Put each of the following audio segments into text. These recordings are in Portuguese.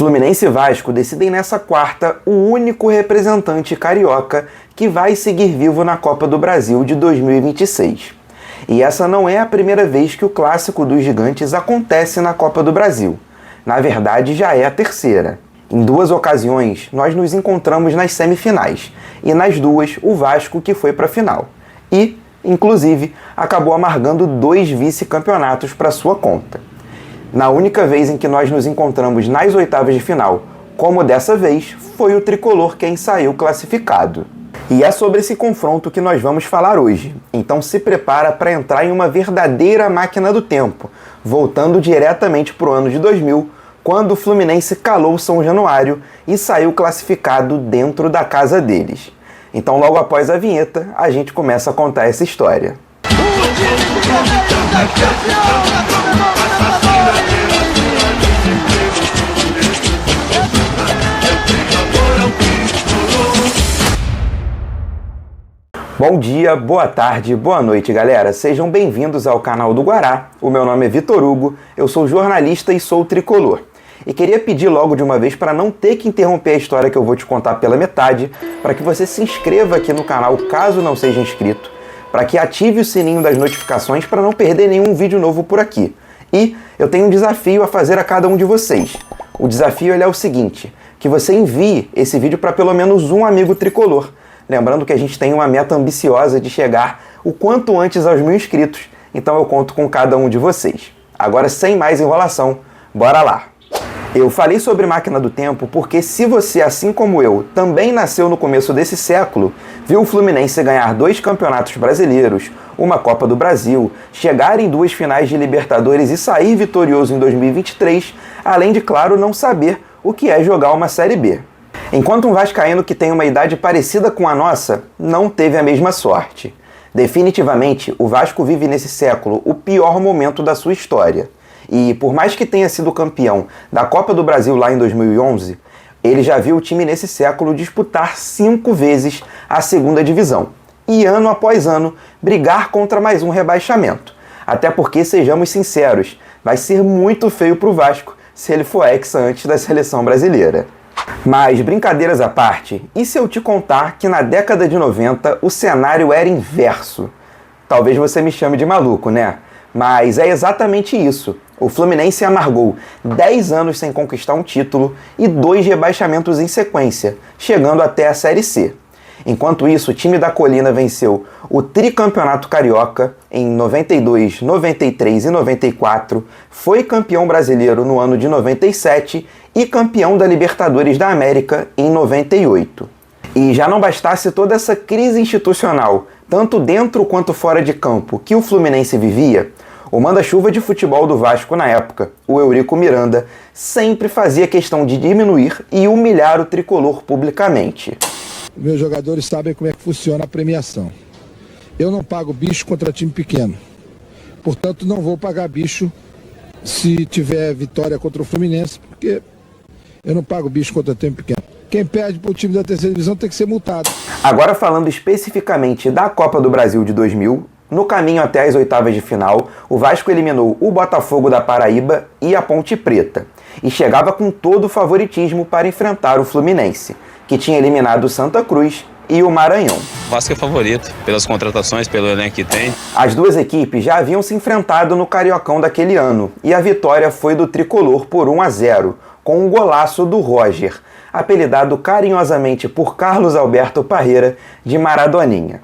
Fluminense e Vasco decidem nessa quarta o único representante carioca que vai seguir vivo na Copa do Brasil de 2026. E essa não é a primeira vez que o clássico dos gigantes acontece na Copa do Brasil. Na verdade, já é a terceira. Em duas ocasiões, nós nos encontramos nas semifinais, e nas duas, o Vasco que foi para a final. E, inclusive, acabou amargando 2 vice-campeonatos para sua conta. Na única vez em que nós nos encontramos nas oitavas de final, como dessa vez, foi o tricolor quem saiu classificado. E é sobre esse confronto que nós vamos falar hoje. Então se prepara para entrar em uma verdadeira máquina do tempo, voltando diretamente para o ano de 2000, quando o Fluminense calou São Januário e saiu classificado dentro da casa deles. Então logo após a vinheta, a gente começa a contar essa história. Bom dia, boa tarde, boa noite, galera. Sejam bem-vindos ao canal do Guará. O meu nome é Vitor Hugo, eu sou jornalista e sou tricolor. E queria pedir logo de uma vez para não ter que interromper a história que eu vou te contar pela metade, para que você se inscreva aqui no canal caso não seja inscrito, para que ative o sininho das notificações para não perder nenhum vídeo novo por aqui. E eu tenho um desafio a fazer a cada um de vocês. O desafio é o seguinte, que você envie esse vídeo para pelo menos um amigo tricolor. Lembrando que a gente tem uma meta ambiciosa de chegar o quanto antes aos 1000 inscritos, então eu conto com cada um de vocês. Agora, sem mais enrolação, bora lá! Eu falei sobre máquina do tempo porque se você, assim como eu, também nasceu no começo desse século, viu o Fluminense ganhar 2 campeonatos brasileiros, uma Copa do Brasil, chegar em 2 finais de Libertadores e sair vitorioso em 2023, além de, claro, não saber o que é jogar uma Série B. Enquanto um vascaíno que tem uma idade parecida com a nossa, não teve a mesma sorte. Definitivamente, o Vasco vive nesse século o pior momento da sua história. E por mais que tenha sido campeão da Copa do Brasil lá em 2011, ele já viu o time nesse século disputar 5 vezes a segunda divisão. E ano após ano, brigar contra mais um rebaixamento. Até porque, sejamos sinceros, vai ser muito feio pro Vasco se ele for hexa antes da seleção brasileira. Mas, brincadeiras à parte, e se eu te contar que na década de 90 o cenário era inverso? Talvez você me chame de maluco, né? Mas é exatamente isso. O Fluminense amargou 10 anos sem conquistar um título e 2 rebaixamentos em sequência, chegando até a Série C. Enquanto isso, o time da Colina venceu o tricampeonato carioca em 92, 93 e 94, foi campeão brasileiro no ano de 97 e campeão da Libertadores da América em 98. E já não bastasse toda essa crise institucional, tanto dentro quanto fora de campo, que o Fluminense vivia, o manda-chuva de futebol do Vasco na época, o Eurico Miranda, sempre fazia questão de diminuir e humilhar o tricolor publicamente. Meus jogadores sabem como é que funciona a premiação. Eu não pago bicho contra time pequeno. Portanto, não vou pagar bicho se tiver vitória contra o Fluminense, porque eu não pago bicho contra time pequeno. Quem perde para o time da terceira divisão tem que ser multado. Agora falando especificamente da Copa do Brasil de 2000, no caminho até as oitavas de final, o Vasco eliminou o Botafogo da Paraíba e a Ponte Preta, e chegava com todo o favoritismo para enfrentar o Fluminense, que tinha eliminado o Santa Cruz e o Maranhão. O Vasco é favorito, pelas contratações, pelo elenco que tem. As duas equipes já haviam se enfrentado no Cariocão daquele ano, e a vitória foi do tricolor por 1-0, com um golaço do Roger, apelidado carinhosamente por Carlos Alberto Parreira de Maradoninha.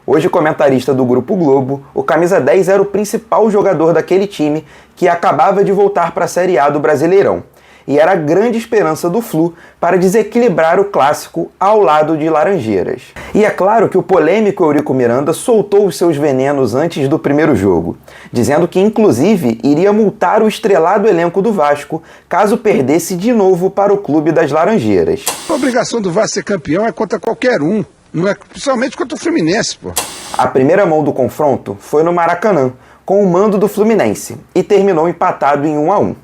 Hoje comentarista do Grupo Globo, o camisa 10 era o principal jogador daquele time que acabava de voltar para a Série A do Brasileirão, e era a grande esperança do Flu para desequilibrar o clássico ao lado de Laranjeiras. E é claro que o polêmico Eurico Miranda soltou os seus venenos antes do primeiro jogo, dizendo que inclusive iria multar o estrelado elenco do Vasco caso perdesse de novo para o clube das Laranjeiras. A obrigação do Vasco ser campeão é contra qualquer um, não é principalmente contra o Fluminense, pô. A primeira mão do confronto foi no Maracanã, com o mando do Fluminense, e terminou empatado em 1-1.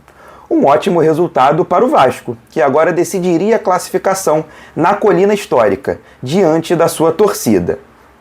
Um ótimo resultado para o Vasco, que agora decidiria a classificação na Colina Histórica, diante da sua torcida.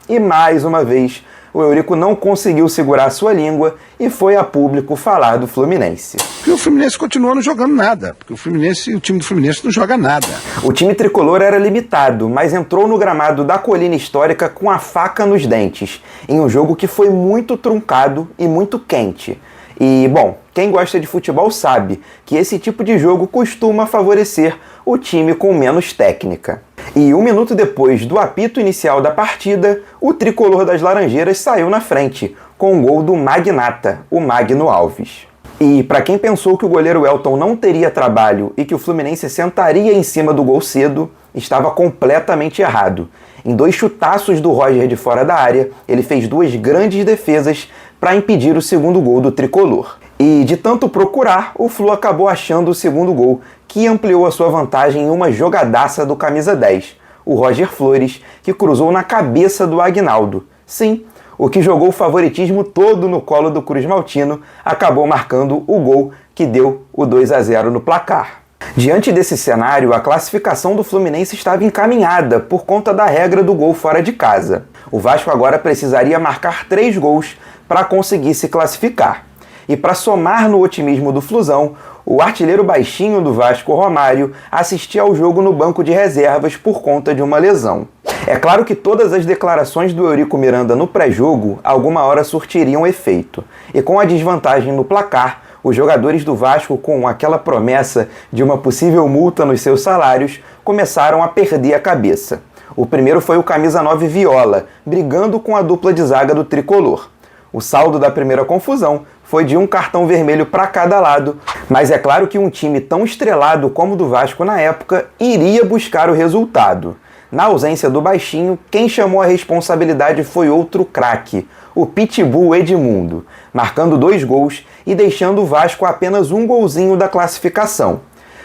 E mais uma vez, o Eurico não conseguiu segurar sua língua e foi a público falar do Fluminense. Porque o Fluminense continua não jogando nada, porque o time do Fluminense não joga nada. O time tricolor era limitado, mas entrou no gramado da Colina Histórica com a faca nos dentes, em um jogo que foi muito truncado e muito quente. E, bom, quem gosta de futebol sabe que esse tipo de jogo costuma favorecer o time com menos técnica. E 1 minuto depois do apito inicial da partida, o tricolor das Laranjeiras saiu na frente, com o gol do Magnata, o Magno Alves. E para quem pensou que o goleiro Elton não teria trabalho e que o Fluminense sentaria em cima do gol cedo, estava completamente errado. Em 2 chutaços do Roger de fora da área, ele fez 2 grandes defesas para impedir o segundo gol do tricolor. E de tanto procurar, o Flu acabou achando o segundo gol, que ampliou a sua vantagem em uma jogadaça do camisa 10, o Roger Flores, que cruzou na cabeça do Aguinaldo. Sim, o que jogou o favoritismo todo no colo do Cruz Maltino acabou marcando o gol que deu o 2-0 no placar. Diante desse cenário, a classificação do Fluminense estava encaminhada por conta da regra do gol fora de casa. O Vasco agora precisaria marcar 3 gols para conseguir se classificar. E para somar no otimismo do Flusão, o artilheiro baixinho do Vasco, Romário, assistia ao jogo no banco de reservas por conta de uma lesão. É claro que todas as declarações do Eurico Miranda no pré-jogo alguma hora surtiriam efeito. E com a desvantagem no placar, os jogadores do Vasco, com aquela promessa de uma possível multa nos seus salários, começaram a perder a cabeça. O primeiro foi o camisa 9 Viola, brigando com a dupla de zaga do tricolor. O saldo da primeira confusão foi de 1 cartão vermelho para cada lado, mas é claro que um time tão estrelado como o do Vasco na época iria buscar o resultado. Na ausência do baixinho, quem chamou a responsabilidade foi outro craque, o Pitbull Edmundo, marcando 2 gols e deixando o Vasco a apenas 1 golzinho da classificação.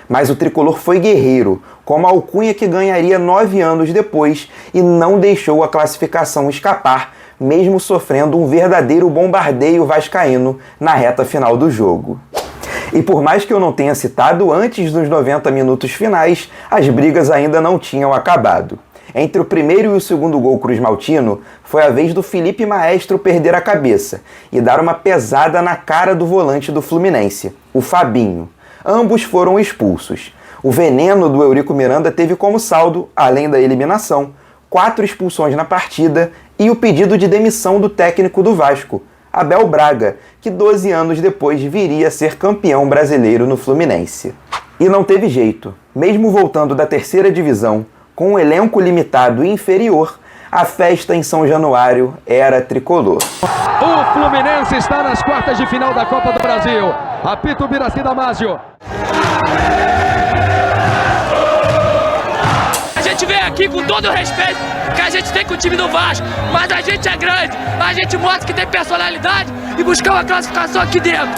Mas o tricolor foi guerreiro, como a alcunha que ganharia 9 anos depois e não deixou a classificação escapar, mesmo sofrendo um verdadeiro bombardeio vascaíno na reta final do jogo. E por mais que eu não tenha citado, antes dos 90 minutos finais, as brigas ainda não tinham acabado. Entre o primeiro e o segundo gol cruzmaltino, foi a vez do Felipe Maestro perder a cabeça e dar uma pesada na cara do volante do Fluminense, o Fabinho. Ambos foram expulsos. O veneno do Eurico Miranda teve como saldo, além da eliminação, 4 expulsões na partida e o pedido de demissão do técnico do Vasco, Abel Braga, que 12 anos depois viria a ser campeão brasileiro no Fluminense. E não teve jeito. Mesmo voltando da 3ª divisão, com um elenco limitado e inferior, a festa em São Januário era tricolor. O Fluminense está nas quartas de final da Copa do Brasil. Apita o Birassi Damásio. A gente vem aqui com todo o respeito que a gente tem com o time do Vasco, mas a gente é grande, a gente mostra que tem personalidade e buscar uma classificação aqui dentro.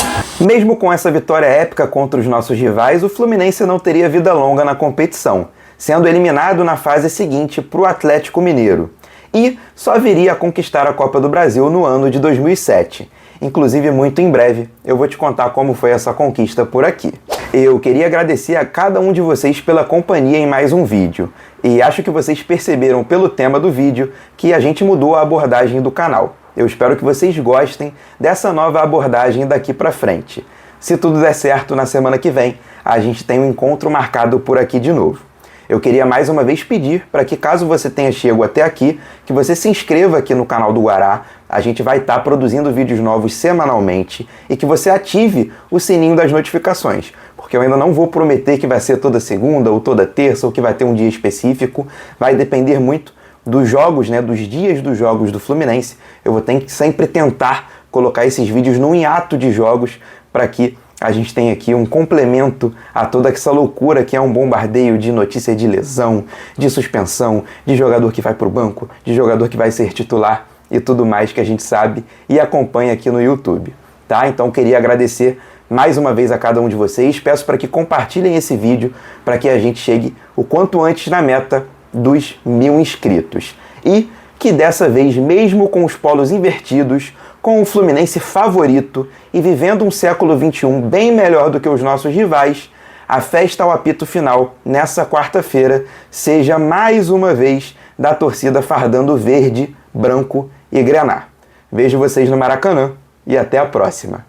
Mesmo com essa vitória épica contra os nossos rivais, o Fluminense não teria vida longa na competição, sendo eliminado na fase seguinte para o Atlético Mineiro. E só viria a conquistar a Copa do Brasil no ano de 2007. Inclusive, muito em breve, eu vou te contar como foi essa conquista por aqui. Eu queria agradecer a cada um de vocês pela companhia em mais um vídeo. E acho que vocês perceberam pelo tema do vídeo que a gente mudou a abordagem do canal. Eu espero que vocês gostem dessa nova abordagem daqui pra frente. Se tudo der certo, na semana que vem, a gente tem um encontro marcado por aqui de novo. Eu queria mais uma vez pedir para que, caso você tenha chegado até aqui, que você se inscreva aqui no canal do Guará. A gente vai estar produzindo vídeos novos semanalmente e que você ative o sininho das notificações, porque eu ainda não vou prometer que vai ser toda segunda ou toda terça ou que vai ter um dia específico. Vai depender muito dos jogos, dos dias dos jogos do Fluminense. Eu vou ter que sempre tentar colocar esses vídeos num hiato de jogos para que a gente tem aqui um complemento a toda essa loucura que é um bombardeio de notícia de lesão, de suspensão, de jogador que vai para o banco, de jogador que vai ser titular e tudo mais que a gente sabe e acompanha aqui no YouTube, tá? Então queria agradecer mais uma vez a cada um de vocês, peço para que compartilhem esse vídeo para que a gente chegue o quanto antes na meta dos 1000 inscritos. E que dessa vez, mesmo com os polos invertidos, com o Fluminense favorito e vivendo um século XXI bem melhor do que os nossos rivais, a festa ao apito final, nessa quarta-feira, seja mais uma vez da torcida fardando verde, branco e grená. Vejo vocês no Maracanã e até a próxima.